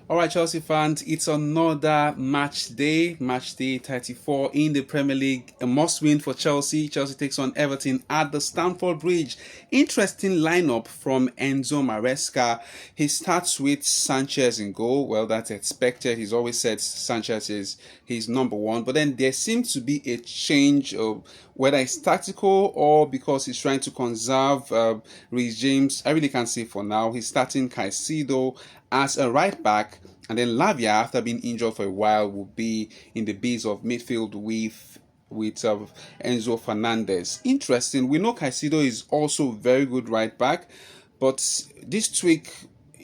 All right, Chelsea fans, it's another match day 34 in the Premier League. A must win for Chelsea. Chelsea takes on Everton at the Stamford Bridge. Interesting lineup from Enzo Maresca. He starts with Sanchez in goal. Well, that's expected. He's always said Sanchez is his number one. But then there seems to be a change of whether it's tactical or because he's trying to conserve Reece James. I really can't say for now. He's starting Caicedo as a right back, and then Lavia, after being injured for a while, will be in the base of midfield with Enzo Fernandez. Interesting. We know Caicedo is also very good right back, but this tweak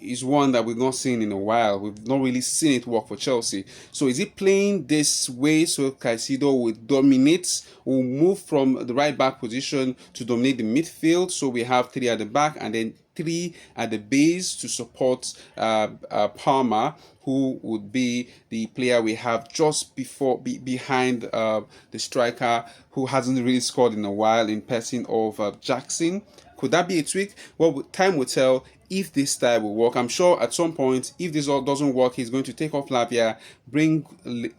is one that we've not seen in a while. We've not really seen it work for Chelsea. So is it playing this way so Caicedo will dominate, will move from the right back position to dominate the midfield? So we have three at the back and then three at the base to support Palmer, who would be the player we have just behind the striker who hasn't really scored in a while, in person of Jackson. Could that be a tweak? Well, time will tell if this style will work. I'm sure at some point, if this all doesn't work, he's going to take off Lavia, bring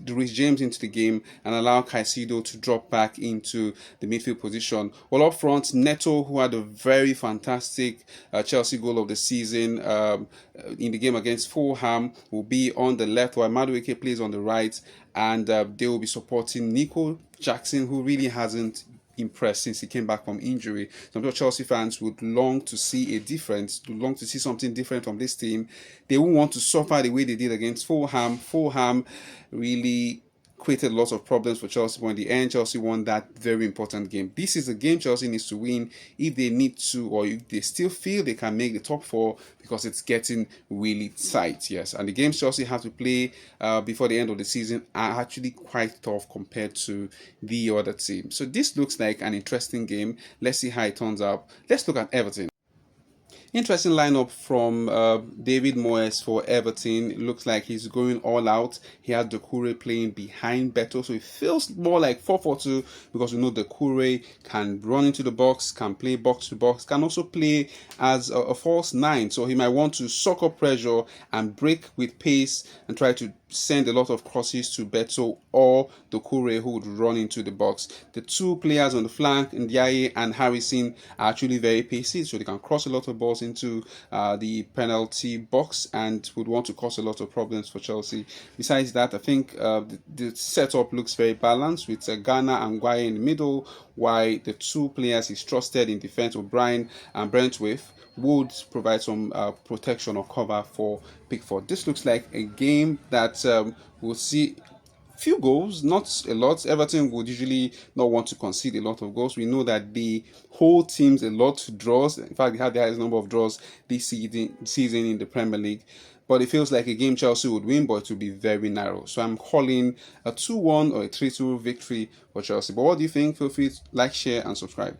Reece James into the game, and allow Caicedo to drop back into the midfield position. Well, up front, Neto, who had a very fantastic Chelsea goal of the season in the game against Fulham, will be on the left, while Madueke plays on the right, and they will be supporting Nico Jackson, who really hasn't impressed since he came back from injury. So I'm sure Chelsea fans would long to see a difference, would long to see something different from this team. They won't want to suffer the way they did against Fulham. Fulham really created lots of problems for Chelsea, but in the end, Chelsea won that very important game. This is a game Chelsea needs to win if they need to, or if they still feel they can make the top four, because it's getting really tight. Yes, and the games Chelsea have to play before the end of the season are actually quite tough compared to the other team. So this looks like an interesting game. Let's see how it turns out. Let's look at Everton. Interesting lineup from David Moyes for Everton. It looks like he's going all out. He has Doucouré playing behind Beto, so it feels more like 4-4-2 because we know Doucouré can run into the box, can play box to box, can also play as a false nine. So he might want to suck up pressure and break with pace and try to send a lot of crosses to Beto or Doucouré, who would run into the box. The two players on the flank, Ndiaye and Harrison, are actually very pacey, so they can cross a lot of balls into the penalty box and would want to cause a lot of problems for Chelsea. Besides that, I think the setup looks very balanced with Ghana and Gueye in the middle, while the two players he's trusted in defense, O'Brien and Brentwaite, would provide some protection or cover for Pickford. This looks like a game that we'll see few goals, not a lot. Everton would usually not want to concede a lot of goals. We know that the whole team's a lot of draws. In fact, they had the highest number of draws this season in the Premier League. But it feels like a game Chelsea would win, but it will be very narrow. So I'm calling a 2-1 or a 3-2 victory for Chelsea. But what do you think? Feel free to like, share, and subscribe.